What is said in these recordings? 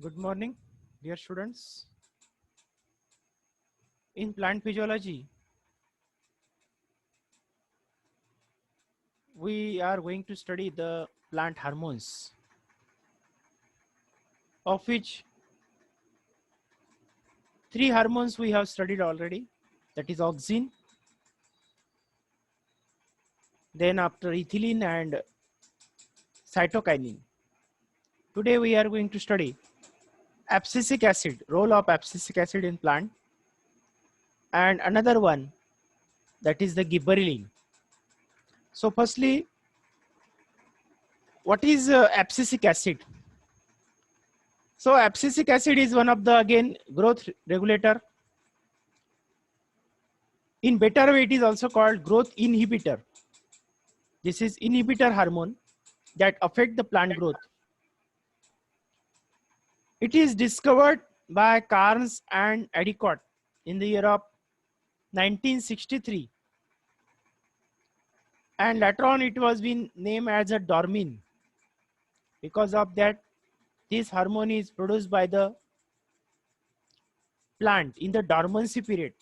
Good morning, dear students. In plant physiology, we are going to study the plant hormones, of which three hormones we have studied already. That is auxin, then after ethylene and cytokinin. Today we are going to study abscisic acid, role of abscisic acid in plant, and another one, that is the gibberellin. So firstly, what is abscisic acid? So abscisic acid is one of the, again, growth regulator. In better way, it is also called growth inhibitor. This is inhibitor hormone that affect the plant growth. It is discovered by Carnes and Endicott in the year of 1963, and later on it was been named as a dormin. Because of that, this hormone is produced by the plant in the dormancy period,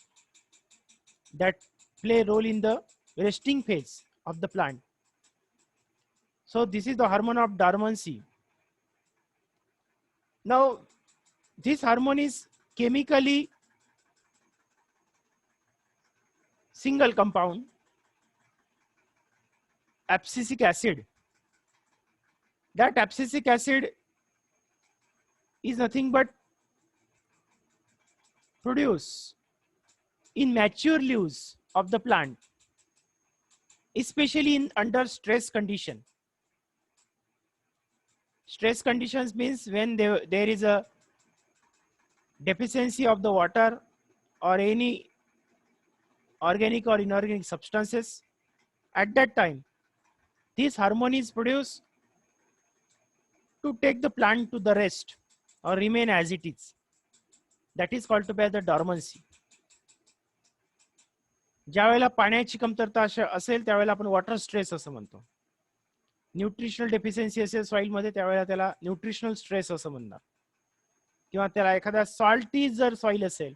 that play a role in the resting phase of the plant. So this is the hormone of dormancy. Now this hormone is chemically single compound abscisic acid. That abscisic acid is nothing but produced in mature leaves of the plant, especially in under stress condition. Stress conditions means when there is a deficiency of the water or any organic or inorganic substances. At that time, this hormone is produced to take the plant to the rest or remain as it is. That is called to be the dormancy. ज्या वेळेला पाण्याची कमतरता असेल त्यावेळेला आपण water stress असं म्हणतो. Nutritional deficiency असेल सॉइल मध्ये त्यावेळेला त्याला न्यूट्रिशनल स्ट्रेस असं म्हणणार. किंवा त्याला एखादा सॉल्टी जर सॉइल असेल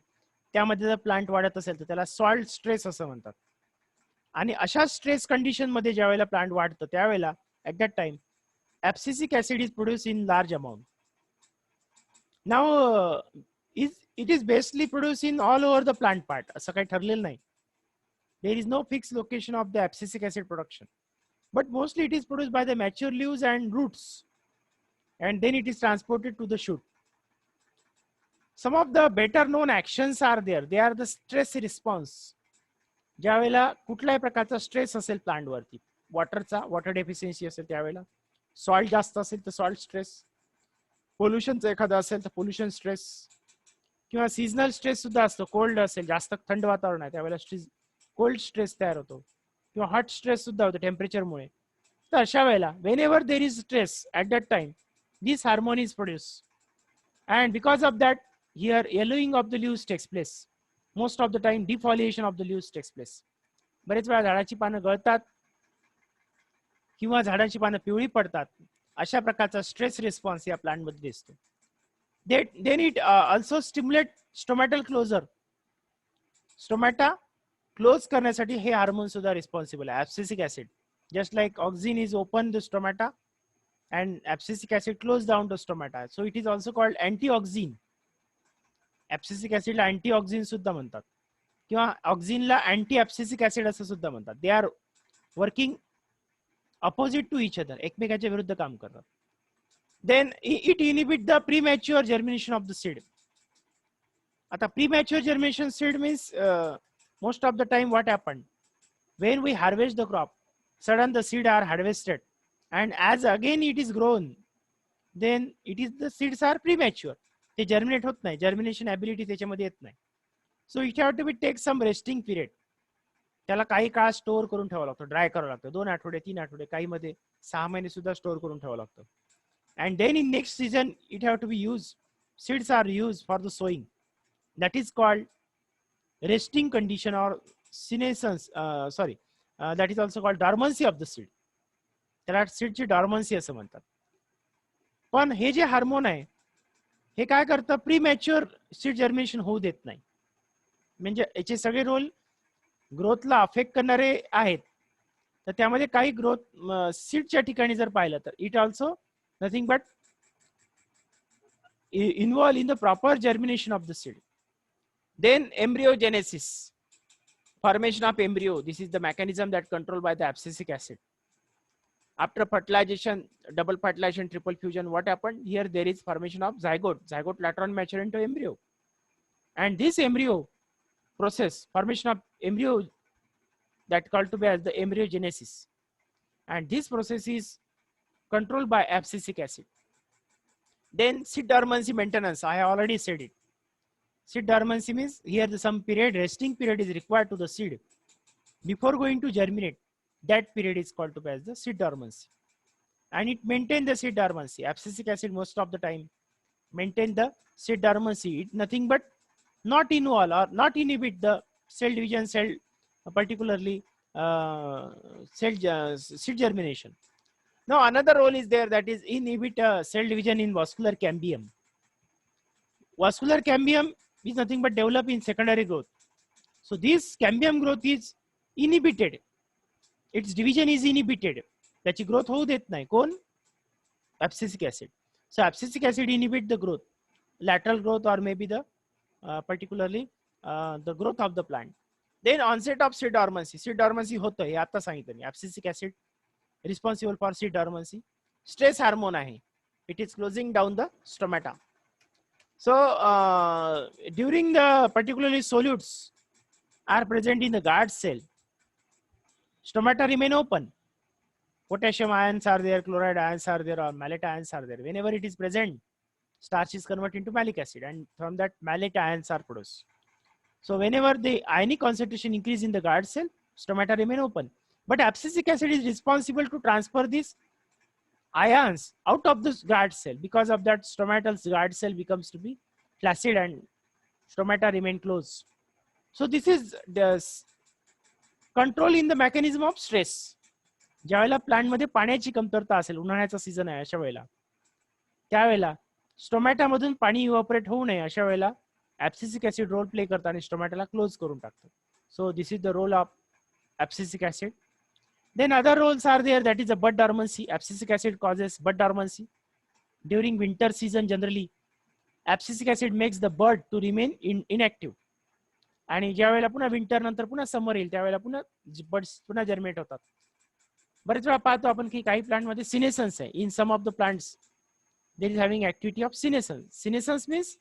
त्यामध्ये जर प्लांट वाढत असेल तर त्याला सॉल्ट स्ट्रेस असं म्हणतात. आणि अशा स्ट्रेस कंडिशन मध्ये ज्या वेळेला प्लांट वाढतं त्यावेळेला at that time abscisic acid is produced in large amount. Now it is basically produced in all over the plant part. असं काही ठरलेलं नाही. There is no fixed location of the abscisic acid production, but mostly it is produced by the mature leaves and roots, and then it is transported to the shoot. Some of the better known actions are there. They are the stress response. ज्या वेळेला कुठल्याही प्रकारचा stress असेल plant वरती, water deficiency असेल त्यावेळेला, salt जास्त असेल तर सॉल्ट स्ट्रेस, पोल्युशनचा एखादा असेल तर पोल्युशन स्ट्रेस, किंवा सीजनल स्ट्रेस सुद्धा असतो. कोल्ड असेल, जास्त थंड वातावरण आहे त्यावेळेला कोल्ड स्ट्रेस तयार होतो, किंवा हॉट स्ट्रेस सुद्धा होतो टेम्परेचरमुळे. तर अशा वेळेला whenever there is stress at that time this hormone is produce, and because of that here yellowing of the leaves takes place. Most of the time defoliation of the leaves takes place. बरेच वेळा झाडाची पानं गळतात किंवा झाडाची पानं पिवळी पडतात. अशा प्रकारचा स्ट्रेस रिस्पॉन्स या प्लांट मध्ये दिसतो. Then it also stimulate stomatal closure. Stomata close करण्यासाठी हे हार्मोन सुद्धा रिस्पॉन्सिबल आहे, abscisic acid. Just like auxin is open the stomata and abscisic acid close down the stomata. So it is also called anti-auxin. Abscisic acid ला anti-auxin सुद्धा म्हणतात, किंवा auxin ला anti-abscisic acid असं सुद्धा म्हणतात. They are working opposite to each other. एकमेकाच्या विरुद्ध काम करतात. Then it inhibit the premature germination of the seed. आता premature germination seed means most of the time what happened when we harvest the crop, sudden the seed are harvested, and as again it is grown, then it is the seeds are premature. ते germinate होत नाही, germination ability त्याच्यामध्ये येत नाही. So it have to be take some resting period. त्याला काही काळ store करून ठेवावं लागतं, ड्राय करावं लागतं. 2 आठवडे 3 आठवडे, काही मध्ये 6 महिने सुद्धा स्टोअर करून ठेवावं लागतं. And then in next season it have to be used, seeds are used for the sowing. That is called resting condition or senescence. That is also called dormancy of the seed. त्याला सीडची डॉर्मन्सी असं म्हणतात. पण हे जे hormone आहे हे काय करतं, प्री मॅच्युअर सीड जर्मिनेशन होऊ देत नाही. म्हणजे याचे सगळे रोल ग्रोथला अफेक्ट करणारे आहेत. तर त्यामध्ये काही ग्रोथ सीडच्या ठिकाणी जर पाहिलं तर it also nothing but involve in the proper germination of the seed. Then embryogenesis, formation of embryo. This is the mechanism that controlled by the abscisic acid. After fertilization, double fertilization, triple fusion, what happened here? There is formation of zygote. Zygote later on mature into embryo, and this embryo process, formation of embryo, that called to be as the embryogenesis, and this process is controlled by abscisic acid. Then seed dormancy maintenance, I have already said it. Seed dormancy means here some period, resting period is required to the seed before going to germinate. That period is called to be as the seed dormancy, and it maintains the seed dormancy. Abscisic acid most of the time maintain the seed dormancy. It nothing but not involve or not inhibit the cell division, cell particularly seed germination. Now another role is there, that is inhibit cell division in vascular cambium. Vascular cambium is nothing but develop in secondary growth. So this cambium growth is inhibited. Its division is inhibited. त्याची growth होऊ देत नाही. कोण? Abscisic acid. So abscisic acid inhibit the growth, lateral growth, or maybe the particularly the growth of the plant. Then onset of seed dormancy. Seed dormancy होतं हे आता सांगितलं मी. Abscisic acid responsible for seed dormancy. Stress hormone आहे. It is closing down the stomata. So during the particularly solutes are present in the guard cell, stomata remain open. Potassium ions are there, chloride ions are there, or malate ions are there. Whenever it is present, starch is converted into malic acid, and from that malate ions are produced. So whenever the ionic concentration increase in the guard cell, stomata remain open. But abscisic acid is responsible to transfer these ions out of this guard cell. Because of that, stomatal guard cell becomes to be flaccid and stomata remain closed. So this is the control in the mechanism of stress. ज्यावेळेला plant मध्ये पाण्याची कमतरता असेल, उन्हाळ्याचा season आहे अशा वेळेला, त्यावेळेला स्टोमॅटामधून पाणी इव्हॅपोरेट होऊ नये अशा वेळेला ऍब्सिसिक ऍसिड रोल प्ले करतात आणि स्टोमॅटाला क्लोज करून टाकतात. So this is the role of abscisic acid. Then other roles are there, that is a bud dormancy. Abscisic acid causes bud dormancy. During winter season generally, abscisic acid makes the bud to remain inactive. आणि ज्या वेळेला पुन्हा winter नंतर पुन्हा समर येईल त्यावेळेला पुन्हा buds पुन्हा जर्मिनेट होतात. बरेच वेळा पाहतो आपण की काही प्लांट मध्ये सिनेसन्स आहे. In some of the plants there is having activity of senescence. Senescence means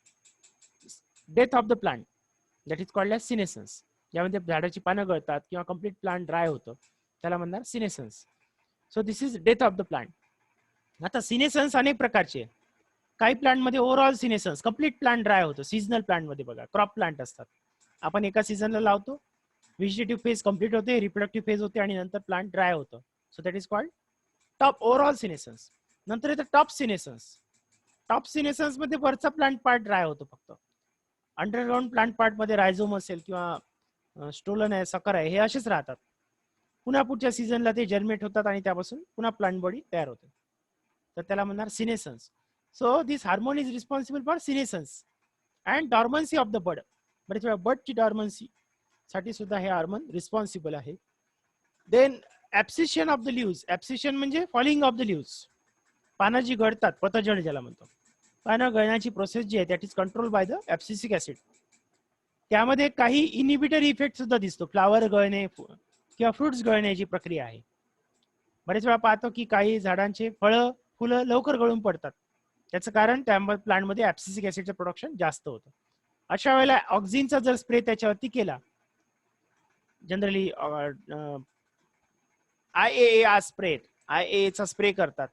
death of the plant, that is called age senescence. ज्यामध्ये झाडाची पानं गळतात किंवा कम्प्लीट प्लांट ड्राय होतं त्याला म्हणणार senescence. So this is death of the plant. आता senescence अनेक प्रकारचे. काही प्लांट मध्ये overall senescence, complete plant dry होतं. सीझनल प्लांट मध्ये बघा क्रॉप प्लांट असतात, आपण एका सीझनला लावतो, व्हेजिटेटिव्ह फेज कम्प्लीट होते, रिप्रोडक्टिव्ह फेज होते आणि नंतर प्लांट ड्राय होतं. So that is called top overall senescence. नंतर येतं टॉप सिनेसन्स. टॉप सिनेसन्स मध्ये वरचा प्लांट पार्ट ड्राय होतो फक्त. अंडरग्राउंड प्लांट पार्ट मध्ये रायझोम असेल किंवा स्टोलन आहे, सकर आहे, हे असेच राहतात. पुन्हा पुढच्या सीझनला ते जर्मिनेट होतात आणि त्यापासून पुन्हा प्लांट बॉडी तयार होते. तर त्याला म्हणणार senescence. So this hormone is responsible for senescence and dormancy of the bud. बरेच वेळा बडची डॉर्मन्सी साठी सुद्धा हे हार्मोन रिस्पॉन्सिबल आहे. Then abscission of the leaves. Abscission म्हणजे फॉलिंग ऑफ द लिव्स. पानं जी गळतात, पतझड ज्याला म्हणतो, पानं गळण्याची प्रोसेस जी आहे that is control by the abscisic acid. त्यामध्ये काही इनिबिटरी इफेक्ट सुद्धा दिसतो. फ्लावर गळणे किंवा फ्रुट्स गळण्याची प्रक्रिया आहे. बरेच वेळा पाहतो की काही झाडांचे फळं फुलं लवकर गळून पडतात. त्याचं कारण त्या प्लांटमध्ये ऍब्सिसिक ऍसिडचं प्रोडक्शन जास्त होतं. अशा वेळेला ऑक्झिनचा जर स्प्रे त्याच्यावरती केला, जनरली IAA स्प्रे, IAA चा स्प्रे करतात,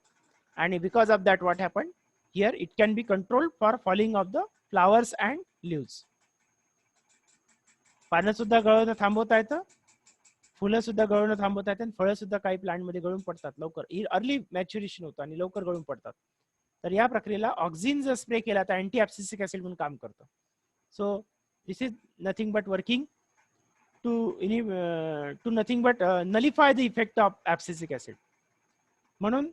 आणि because of that what happen here, it can be controlled for falling of the flowers and leaves. पानं सुद्धा गळवणं थांबवता येतं, फुलं सुद्धा गळवणं थांबवता येतं, आणि फळं सुद्धा काही प्लांट मध्ये गळून पडतात लवकर. अर्ली मॅच्युरेशन होतं आणि लवकर गळून पडतात. तर या प्रक्रियेला ऑक्झिन जर स्प्रे केला तर अँटी ऍब्सिसिक ऍसिड म्हणून काम करतं. So this is nothing but working to nothing but nullify the effect of abscisic acid. म्हणून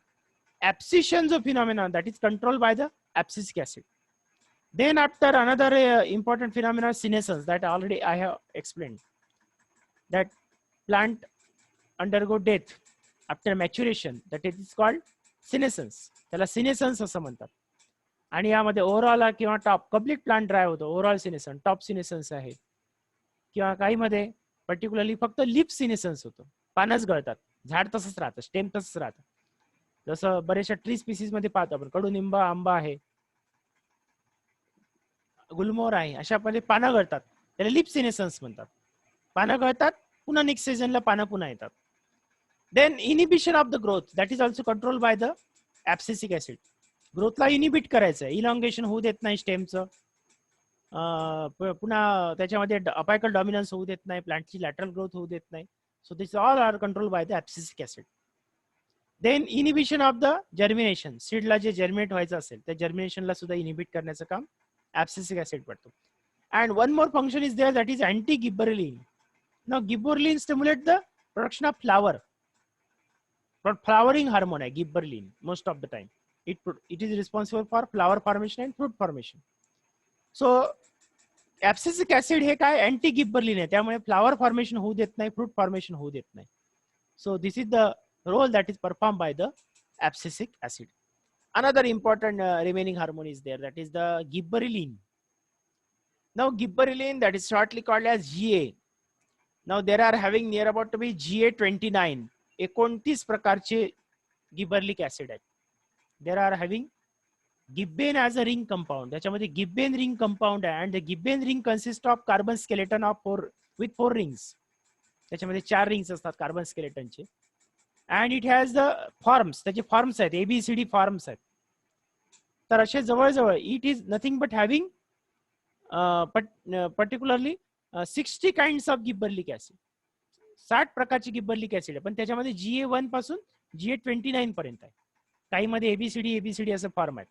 ऍब्सिशन जो phenomena that is control by the abscisic acid. Then after another important phenomenon, senescence, that already I have explained, that plant undergo death after maturation, that it is called senescence. त्याला senescence असं म्हणतात. आणि यामध्ये overall किंवा top complete plant dry होतो, overall senescence, top senescence आहे, किंवा काही मध्ये पर्टिक्युलरली फक्त लिप सिनेसन्स होतो, पानच गळतात, झाड तसंच राहतं, स्टेम तसंच राहतं. जसं बरेचशा ट्री स्पीसीज मध्ये पाहतो आपण, कडुनिंब, आंबा आहे, गुलमोहर आहे, अशा मध्ये पानं गळतात, त्याला लिप सिनेसन्स म्हणतात. पानं गळतात, पुन्हा नेक्स्ट सीझनला पानं पुन्हा येतात. Then inhibition of the growth, that is also control by the abscisic acid. ग्रोथला इनिबिट करायचं, इलॉंगेशन होऊ देत नाही स्टेमचं, पुन्हा त्याच्यामध्ये अपायकल डॉमिनन्स होऊ देत नाही, प्लांटची लॅटरल ग्रोथ होऊ देत नाही. So this all are control by the abscisic acid. Then inhibition of the germination, सीडला जे जर्मिनेट व्हायचं असेल त्या जर्मिनेशनला सुद्धा इनिबिट करण्याचं काम ऍब्सिसिक ऍसिड करतो. And one more function is there, that is anti gibberellin. Now gibberellin stimulate the production of flower. Flowering hormone आहे gibberellin most of the time. It is responsible for flower formation and fruit formation. So abscisic acid हे काय, anti gibberellin आहे, त्यामुळे flower formation होऊ देत नाही, fruit formation होऊ देत नाही. So this is the role that is perform by the abscisic acid. Another important remaining hormone is there, that is the gibberellin. Now gibberellin, that is shortly called as GA. Now there are having near about to be GA29, 29 प्रकारचे gibberellic acid आहेत. There are having gibbane as a ring compound. त्याच्यामध्ये gibbane ring compound आहे, and the gibbane ring consists of carbon skeleton of with 4 rings. त्याच्यामध्ये 4 rings असतात carbon स्केलेटनचे. and it has the forms, त्याचे forms आहेत, ABCD forms आहेत. तर असे जवळजवळ it is nothing but having particularly 60 kinds of gibberellic acid. 60 प्रकारची गिबरलिक ऍसिड आहे, पण त्याच्यामध्ये GA1 पासून GA29 पर्यंत आहे. काही मध्ये एबीसीडी असं फॉर्म आहे.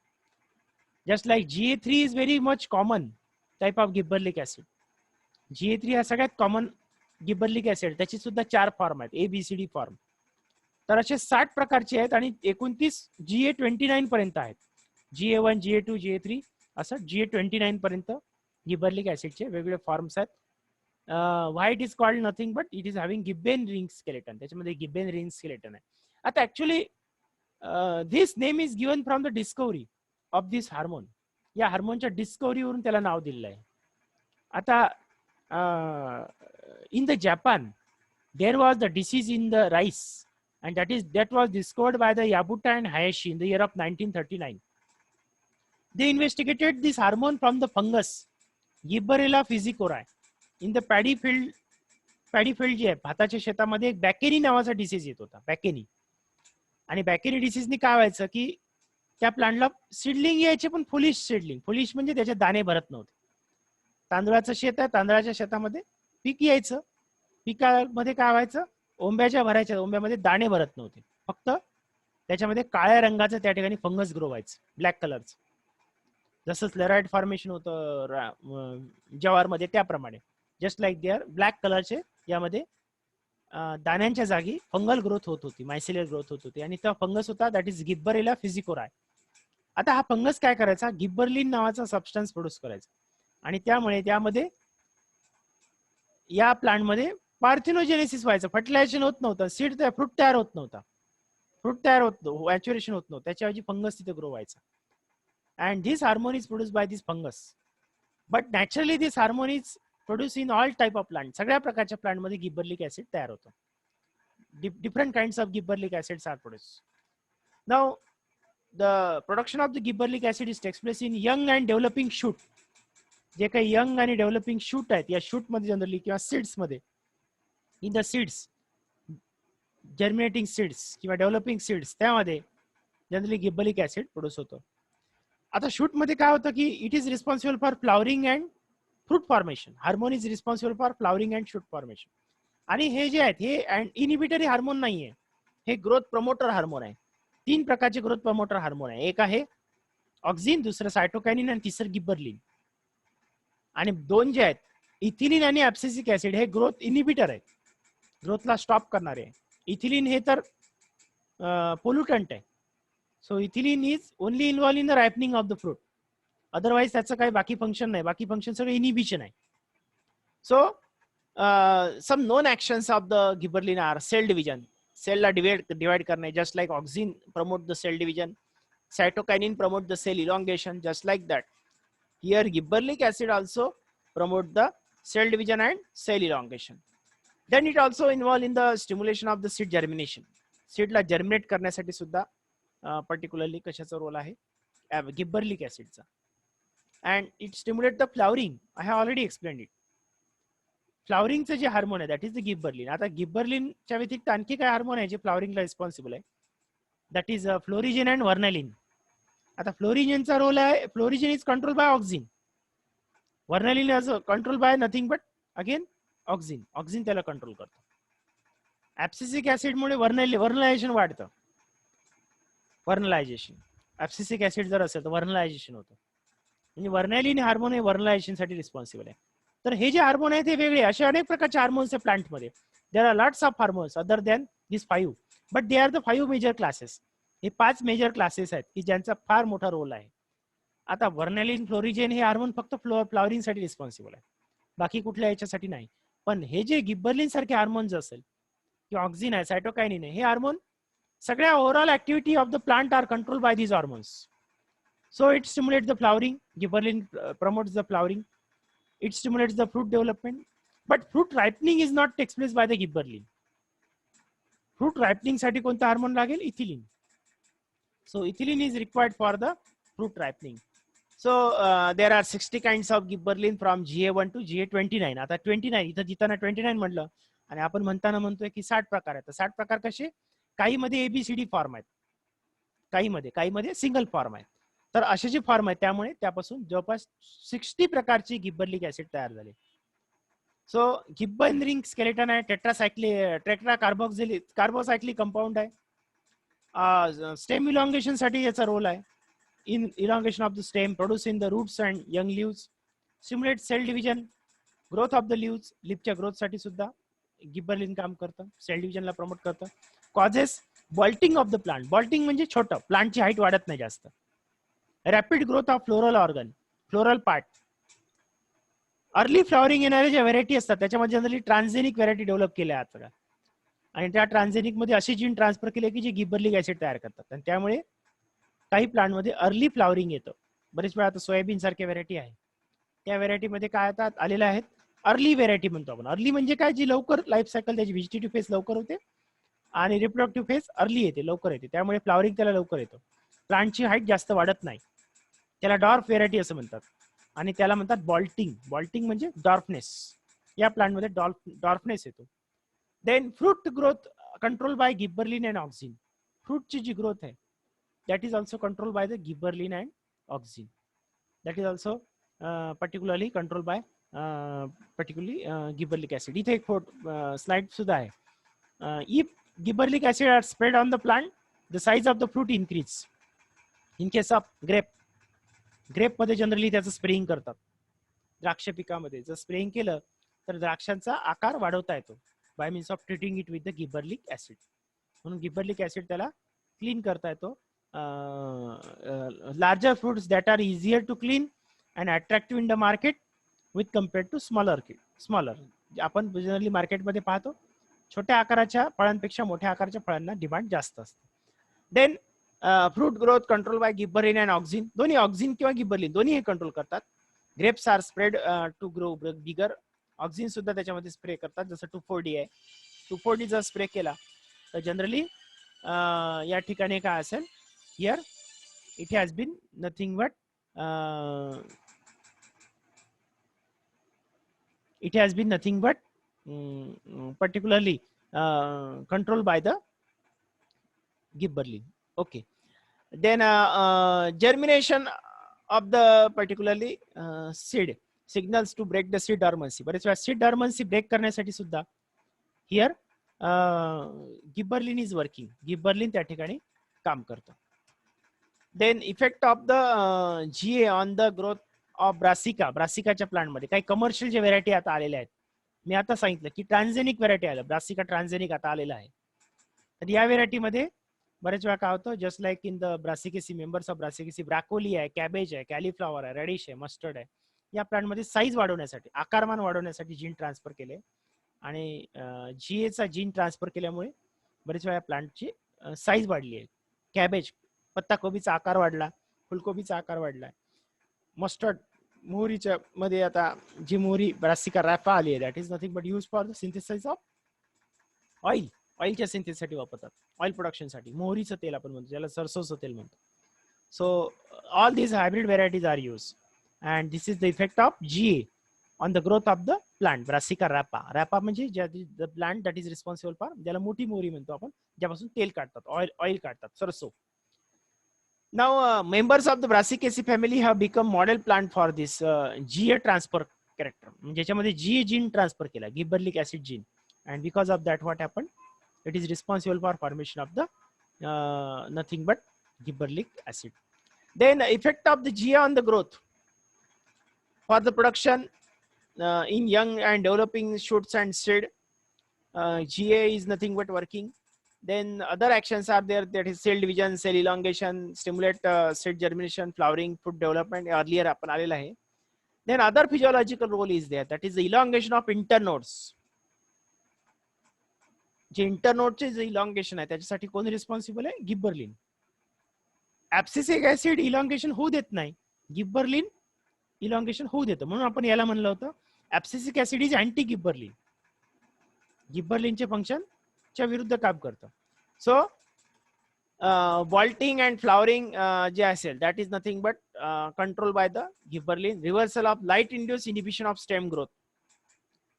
Just like GA3 is very much common type of gibberellic acid. GA3 हा सगळ्यात कॉमन गिबरलिक ऍसिड, त्याची सुद्धा 4 फॉर्म आहेत, ABCD फॉर्म. तर असे 60 प्रकारचे आहेत आणि 29 GA29 पर्यंत आहेत. GA1, GA2, GA3 असं GA29 पर्यंत गिबरलिक ऍसिडचे वेगवेगळे फॉर्म्स आहेत. Why it is called nothing but it is having gibbane ring skeleton. त्याच्यामध्ये गिबेन रिंग स्केलेटन आहे. आता actually this name is given from the discovery of this hormone. या हार्मोनच्या डिस्कव्हरीवरून त्याला नाव दिलेलं आहे. आता in the Japan there was the disease in the rice, and that was discovered by the Yabuta and Hayashi in the year of 1939. They investigated this hormone from the fungus Gibberella physicori in the paddy field जे आहे भाताच्या शेतामध्ये एक बॅकेनी नावाचा disease येत होता, बॅकेनी. आणि बॅकेनी डिसीजनी काय व्हायचं की त्या प्लांटला सीडलिंग यायचे, पण फुलिश सीडलिंग. फुलिश म्हणजे त्याचे दाणे भरत नव्हते. तांदळाचं शेत आहे, तांदळाच्या शेतामध्ये पीक यायचं, पिकामध्ये काय व्हायचं, ओंब्याच्या भरायच्या, ओंब्यामध्ये दाणे भरत नव्हते, फक्त त्याच्यामध्ये काळ्या रंगाचं त्या ठिकाणी फंगस ग्रो व्हायचं, ब्लॅक कलरचं. जसं स्लेराइड फॉर्मेशन होतं जवारमध्ये त्याप्रमाणे, जस्ट लाईक देअर ब्लॅक कलरचे यामध्ये दाण्यांच्या जागी फंगल ग्रोथ होत होती, मायसिलियर ग्रोथ होत होती, आणि तो फंगस होता दॅट इज गिब्बरेला फिजिकोराय. आता हा फंगस काय करायचा, गिब्बरलिन नावाचा सबस्टन्स प्रोड्यूस करायचा, आणि त्यामुळे त्यामध्ये या प्लांटमध्ये पार्थिनोजेनेसिस व्हायचं, फर्टिलायझेशन होत नव्हतं, सीड फ्रूट तयार होत नव्हता, मॅच्युरेशन होत नव्हतं, त्याच्याऐवजी फंगस तिथे ग्रो व्हायचा. And this hormone is produce by this fungus. But naturally this hormone is produce in all type of plant. सगळ्या प्रकारच्या प्लांटमध्ये गिब्बरलिक ऍसिड तयार होतो. Different kinds of gibberellic acids are produce. Now the production of the gibberellic acid is takes place in young and developing shoot. जे काही young आणि developing shoot आहेत, या शूट मध्ये जनरली किंवा सीड्स मध्ये, in the seeds, germinating seeds किंवा developing seeds, त्यामध्ये जनरली गिब्बरलिक ऍसिड प्रोड्यूस होतो. आता शूट मध्ये काय होतं की it is responsible for flowering and fruit formation. Hormone is responsible for flowering and shoot formation. आणि हे जे आहेत हे इनिबिटरी हार्मोन नाहीये, हे ग्रोथ प्रमोटर हार्मोन आहे. 3 प्रकारचे ग्रोथ प्रमोटर हार्मोन आहे. एक आहे ऑक्झिन, दुसरं सायटोकायनिन, आणि तिसरं गिब्बरलिन. आणि 2 जे आहेत इथिलिन आणि ऍब्सिसिक ऍसिड, हे ग्रोथ इनिबिटर आहेत, ग्रोथला स्टॉप करणारे आहे. इथिलिन हे तर पोल्युटंट आहे. So ethylene is only involve in the ripening of the fruit, otherwise त्याचं काही बाकी फंक्शन नाही, बाकी फंक्शन सगळं इनिबिशन आहे. So some known actions of the gibberellin are cell division, सेलला डिवाइड करणे, just like auxin promote the cell division, cytokinin promote the cell elongation, just like that. Here gibberellic acid also promote the cell division and cell elongation. Then it also involved in the stimulation of the seed germination. Seed ला germinate करण्यासाठी सुद्धा particularly कशाचा role आहे, gibberellic acid चा. And it stimulate the flowering. I have already explained it. Flowering चे जे hormone आहे that is the gibberellin. आता गिबरलिनच्या व्यतिरिक्त आणखी काय हार्मोन आहे जे फ्लॉवरिंगला रिस्पॉन्सिबल आहे, that is florigen and vernalin. आता फ्लोरिजिनचा रोल आहे, florigen is control by auxin, vernalin is control by nothing but again auxin. Auxin त्याला कंट्रोल करतो. ऍब्सिसिक ऍसिड मुळे व्हर्नलायझेशन वाढतं. व्हर्नलायझेशन ऍब्सिसिक ऍसिड जर असेल तर व्हर्नलायझेशन होतं. म्हणजे व्हर्नॅलिन हार्मोन हे व्हर्नलायझेशन साठी रिस्पॉन्सिबल आहे. तर हे जे हार्मोन आहेत ते वेगळे, असे अनेक प्रकारचे हार्मोन्स आहेत प्लांटमध्ये. There are lots of hormones other than this 5, but they are the 5 major classes. हे 5 मेजर क्लासेस आहेत की ज्यांचा फार मोठा रोल आहे. आता व्हर्नॅलिन, फ्लोरिजिन हे हार्मोन फक्त फ्लॉवरिंग साठी रिस्पॉन्सिबल आहे, बाकी कुठल्या याच्यासाठी नाही. पण हे जे गिबरलिन सारखे हार्मोन्स असेल किंवा ऑक्सिन आहे, सायटोकायनिन आहे, हे हार्मोन सगळ्या overall activity of the plant are control by these hormones. So it stimulate the flowering. Gibberellin promotes the flowering. It stimulates the fruit development, but fruit ripening is not takes place by the gibberellin. Fruit ripening साठी कोणता hormone लागेल? Ethylene. So ethylene is required for the fruit ripening. So there are 60 kinds of gibberellin from GA1 to GA29. आता 29 इथं जिताना 29 म्हटलं आणि आपण म्हणताना म्हणतोय की 60 प्रकार आहेत. 60 प्रकार कसे? काही मध्ये ABCD फॉर्म आहेत, काही मध्ये सिंगल फॉर्म आहेत. तर असे जे फॉर्म आहेत त्यामुळे त्यापासून जवळपास 60 प्रकारची गिबरलिक ऍसिड तयार झाले. सो गिबरलिन स्केलेटन आहे, टेट्रा कार्बोसायक्लिक कंपाऊंड आहे. स्टेम इलॉंगेशन साठी याचा रोल आहे. In elongation of the stem, produce in the roots and young leaves, stimulate cell division, growth of the leaves, लिपच्या ग्रोथ साठी सुद्धा गिबरलिन काम करतं, सेल डिव्हिजनला प्रमोट करतं. Causes bolting of the plant. Bolting म्हणजे छोटं, प्लांटची हाईट वाढत नाही जास्त. Rapid growth of floral organ, floral part. Early flowering येणारे ज्या व्हेरायटी असतात त्याच्यामध्ये जनरली ट्रान्झेनिक व्हेरायटी डेव्हलप केल्या आहेत सगळ्या, आणि त्या ट्रान्झेनिक मध्ये असे जीन ट्रान्सफर केले की जे गिबरलिक ऍसिड तयार करतात, आणि त्यामुळे काही प्लांट मध्ये अर्ली फ्लॉवरिंग येतं. बरेच वेळा आता सोयाबीन सारख्या व्हेरायटी आहे, त्या व्हेरायटीमध्ये काय आता आलेलं आहेत अर्ली व्हेरायटी म्हणतो आपण. अर्ली म्हणजे काय, जी लवकर लाईफ सायकल त्याची व्हेजिटेटिव्ह फेज लवकर होते आणि रिप्रोडक्टिव्ह फेज अर्ली येते, लवकर येते, त्यामुळे फ्लॉवरिंग त्याला लवकर येतं. प्लांटची हाईट जास्त वाढत नाही, त्याला डॉर्फ व्हेरायटी असं म्हणतात, आणि त्याला म्हणतात बॉल्टिंग. बॉल्टिंग म्हणजे डॉर्फनेस. या प्लांटमध्ये डॉर्फनेस येतो. Then fruit growth control by gibberellin and auxin. फ्रूटची जी ग्रोथ आहे that is also control by the gibberellin and auxin. That is also particularly control by gibberellic acid. इथे एक स्लाइड सुद्धा आहे. If gibberellic acid are spread on the plant, the size of the fruit increase. In case of grape मध्ये generally त्याचं spraying करतात. द्राक्ष पिकामध्ये जर स्प्रेइंग केलं तर द्राक्षांचा आकार वाढवता येतो by means of treating it with the gibberellic acid. म्हणून गिबरलिक ऍसिड त्याला क्लीन करता येतो. Larger fruits that are easier to clean and attractive in the market with compared to smaller. आपण जनरली मार्केटमध्ये पाहतो छोट्या आकाराच्या फळांपेक्षा मोठ्या आकाराच्या फळांना डिमांड जास्त असते. Then fruit growth control by gibberellin and auxin. दोन्ही ऑक्सिन किंवा गिबरलिन दोन्ही हे कंट्रोल करतात. Grapes are spread to grow bigger. Auxin सुद्धा त्याच्यामध्ये स्प्रे करतात, जसं 2,4-D आहे. 2,4-D जर स्प्रे केला तर जनरली या ठिकाणी काय असेल, here it has been nothing but particularly controlled by the gibberellin. Okay. Then germination of the particularly seed signals to break the seed dormancy. बरेच वेळा seed dormancy break करण्यासाठी सुद्धा here gibberellin is working. gibberellin त्या ठिकाणी काम करतं. Then effect of the GA on the growth of ब्रासिकाच्या plant मध्ये काही कमर्शियल जे व्हेरायटी आता आलेल्या आहेत. मी आता सांगितलं की ट्रान्झेनिक व्हेरायटी आलं, ब्रासिका ट्रान्झेनिक आता आलेला आहे. तर या व्हेरायटीमध्ये बरेच वेळा काय होतं, just like in the Brassicaceae, members of Brassicaceae, broccoli आहे, कॅबेज आहे, कॅलीफ्लॉवर आहे, रेडिश आहे, मस्टर्ड आहे, या प्लांटमध्ये साईज वाढवण्यासाठी, आकारमान वाढवण्यासाठी जीन ट्रान्सफर केले. आणि जीएचा जीन ट्रान्सफर केल्यामुळे बरेच वेळा प्लांटची साईज वाढली आहे. कॅबेज, पत्ताकोबीचा आकार वाढला, फुलकोबीचा आकार वाढला. मस्टर्ड, मोहरीच्या मध्ये आता जी मोहरी ब्रासिका रॅफा आली आहे, that is nothing but use for the synthesize of oil. ऑइलच्या सिंथेसिससाठी वापरतात, ऑइल प्रोडक्शनसाठी. मोहरीचं तेल आपण म्हणतो, ज्याला सरसोचं तेल म्हणतो. So all these hybrid varieties are used, and this is the effect of GA on the growth of the plant. Brassica rapa. Rapa म्हणजे the plant that is responsible for, ज्याला मोठी मोहरी म्हणतो आपण, ज्यापासून तेल काढतात, ऑइल काढतात, सरसो. Now members of the Brassicaceae family have become model plant for this GA transfer character. ज्याच्यामध्ये GA gene transfer केला, gibberellic acid gene, and because of that what happened, it is responsible for formation of the nothing but gibberellic acid. Then effect of the GA on the growth for the production in young and developing shoots and seed. GA is nothing but working. Then other actions are there, that is cell division, cell elongation, stimulate seed germination, flowering, fruit development. Earlier आपण आलेला आहे. Then other physiological role is there, that is the elongation of internodes. जे इंटरनोडचे जे elongation आहे त्याच्यासाठी कोण responsible आहे? गिब्बरलिन. Abscisic acid elongation होऊ देत नाही, गिब्बरलिन इलॉंगेशन होऊ देतं. म्हणून आपण याला म्हणलं होतं abscisic acid is anti gibberellin. गिब्बरलिनचे फंक्शन च्या विरुद्ध काम करतं. सो वॉल्टिंग अँड फ्लॉवरिंग जे असेल, that is nothing but control by the gibberellin. Reversal of light induce inhibition of stem growth.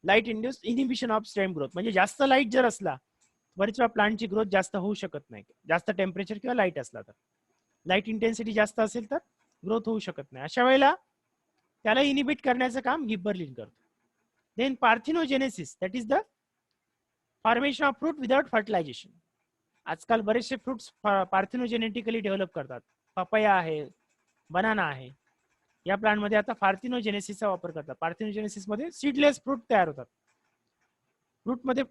Light induce inhibition of stem growth म्हणजे जास्त light जर असला, बरेच वेळा प्लांटची ग्रोथ जास्त होऊ शकत नाही. जास्त टेम्परेचर किंवा लाईट असला तर, लाईट इंटेन्सिटी जास्त असेल तर ग्रोथ होऊ शकत नाही. अशा वेळेला त्याला इनिबिट करण्याचं काम गिब्बरलिन करतो. Then parthenogenesis, that is the formation of fruit without fertilization. आजकाल बरेचसे फ्रुट्स पार्थिनोजेनेटिकली डेव्हलप करतात. पपया आहे, बनाना आहे, या प्लांटमध्ये आता पार्थिनोजेनेसिसचा वापर करतात. पार्थिनोजेनेसिस मध्ये सीडलेस फ्रूट तयार होतात. फ्रूट मध्ये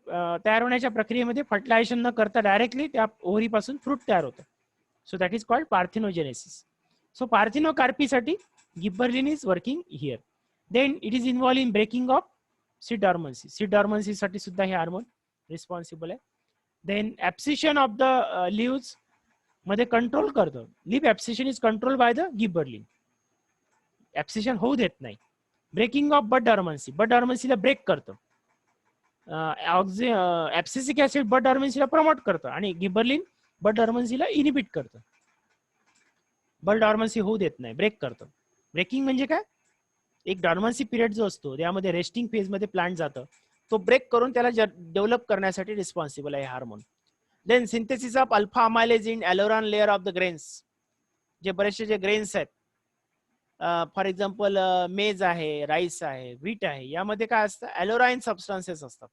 तयार होण्याच्या प्रक्रियेमध्ये फर्टिलायझेशन न करता डायरेक्टली त्या ओव्हरीपासून फ्रूट तयार होतं. So that is called parthenogenesis. So पार्थिनोकार्पीसाठी gibberellin is working here. Then it is involve in breaking of seed dormancy. Seed dormancy साठी सुद्धा हे हार्मोन रिस्पॉन्सिबल आहे. Then abscission of the leaves मध्ये कंट्रोल करतो. Leaf abscission is control by the gibberellin. Abscission होऊ देत नाही. Breaking of bud dormancy, bud डॉर्मन्सीला ब्रेक करतो. ऍब्सिसिक ऍसिड बड डॉर्मन्सीला प्रमोट करतो आणि गिब्बरलिन बड डॉर्मन्सीला इनिबिट करतो. बड डॉर्मन्सी होऊ देत नाही, ब्रेक करतो. ब्रेकिंग म्हणजे काय? एक डॉर्मन्सी पिरियड जो असतो त्यामध्ये रेस्टिंग फेज मध्ये प्लांट जातं, तो ब्रेक करून त्याला डेव्हलप करण्यासाठी रिस्पॉन्सिबल आहे hormone. Then synthesis of alpha amylase in aleurone layer of the grains. जे बरेचसे जे ग्रेन्स आहेत, फॉर एक्झाम्पल मेज आहे, राईस आहे, व्हीट आहे, यामध्ये काय असतं? ॲलोराइन सबस्टन्सेस असतात,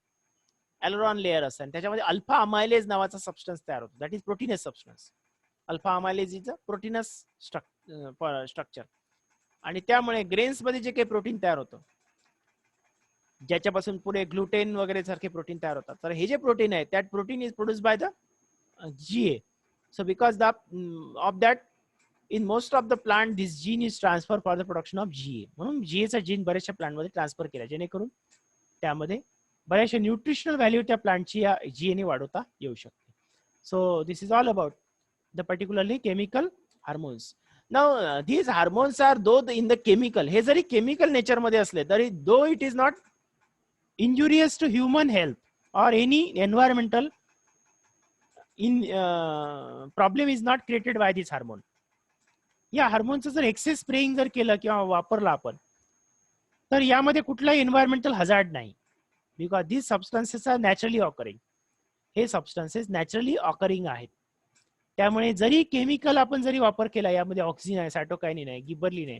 ॲलोरॉन लेअर असतात. त्याच्यामध्ये अल्फा अमायलेज नावाचा सबस्टन्स तयार होतो, that is proteins substance. Alpha amylase is a proteins structure. आणि त्यामुळे ग्रेन्स मध्ये जे काही प्रोटीन तयार होतं, ज्याच्यापासून पुढे ग्लुटेन वगैरे सारखे प्रोटीन तयार होतात, तर हे जे प्रोटीन आहे that protein is produced by the GA. So because of that, in most of the plant this gene is transferred for the production of GA. म्हणून GA चा जीन बऱ्याचशा प्लांट मध्ये ट्रान्सफर केला, जेणेकरून त्यामध्ये बऱ्याचशा न्यूट्रिशनल व्हॅल्यू त्या प्लांटची या GA ने वाढवता येऊ शकते. So this is all about the particularly chemical hormones. Now these hormones are though in the chemical, हे जरी chemical nature मध्ये असले तरी though it is not injurious to human health or any environmental problem is not created by this hormone. या हार्मोनचं जर access spraying जर केलं किंवा वापरला आपण, तर यामध्ये कुठलाही एन्व्हायरमेंटल हजार्ड नाही. Because this substances are naturally occurring. हे सबस्टन्सेस नॅचरली ऑकरिंग आहेत. त्यामुळे जरी केमिकल आपण जरी वापर केला, यामध्ये ऑक्सिजन आहे, सायटोकायनिन आहे, गिबरलिन आहे,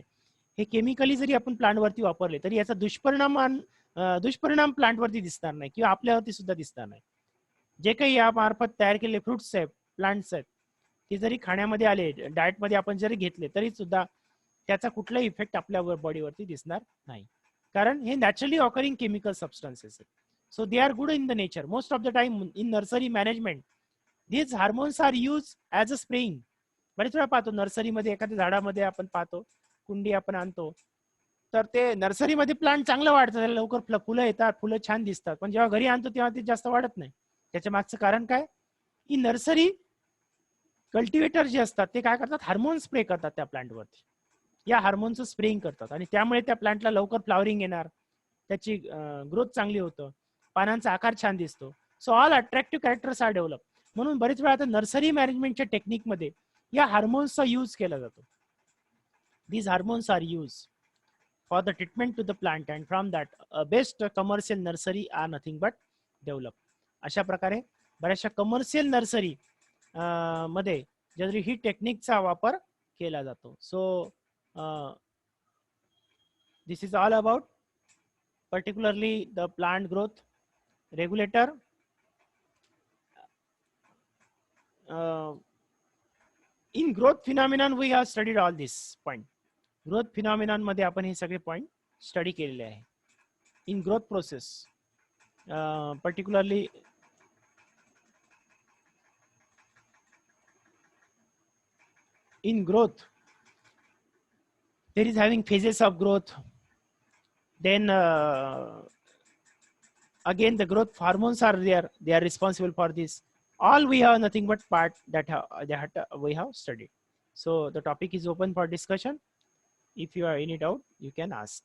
हे केमिकली जरी आपण प्लांटवरती वापरले तरी याचा दुष्परिणाम प्लांटवरती दिसणार नाही किंवा आपल्यावरती सुद्धा दिसणार नाही. जे काही यामार्फत तयार केलेले फ्रुट्स आहेत, प्लांट्स आहेत, ते जरी खाण्यामध्ये आले, डाएटमध्ये आपण जरी घेतले तरी सुद्धा त्याचा कुठलाही इफेक्ट आपल्या बॉडीवरती दिसणार नाही, कारण हे नॅचरली ऑकरिंग केमिकल सबस्टन्सेस आहेत. So they are good in the nature. Most of the time in nursery management These hormones are used as a spraying. बरेच वेळा पाहतो नर्सरीमध्ये एखाद्या झाडामध्ये आपण पाहतो, कुंडी आपण आणतो, तर ते नर्सरीमध्ये प्लांट चांगलं वाढतं, त्याला लवकर फुलं येतात, फुलं छान दिसतात, पण जेव्हा घरी आणतो तेव्हा ते जास्त वाढत नाही. त्याच्या मागचं कारण काय? की नर्सरी कल्टिवेटर जे असतात ते काय करतात, हार्मोन स्प्रे करतात त्या प्लांटवरती. या हार्मोनचं स्प्रेइंग करतात आणि त्यामुळे त्या प्लांटला लवकर फ्लॉवरिंग येणार, त्याची ग्रोथ चांगली होतं, पानांचा आकार छान दिसतो. So all attractive characters are develop. म्हणून बरेच वेळा आता नर्सरी मॅनेजमेंटच्या टेक्निकमध्ये या हार्मोन्सचा यूज केला जातो. These hormones are used for the treatment to the plant, and from that best commercial nursery are nothing but develop. अशा प्रकारे बऱ्याचशा कमर्शियल नर्सरी मध्ये जनरली ही टेक्निकचा वापर केला जातो. So this is all about particularly the plant growth regulator. In growth phenomenon we have studied all this point. Growth phenomenon मध्ये आपण हे सगळे पॉइंट स्टडी केलेले आहे. In growth process, particularly in growth, there is having phases of growth. Then again the growth hormones are there, they are responsible for this. All we have nothing but part that we have studied. So the topic is open for discussion. If you have any doubt, you can ask.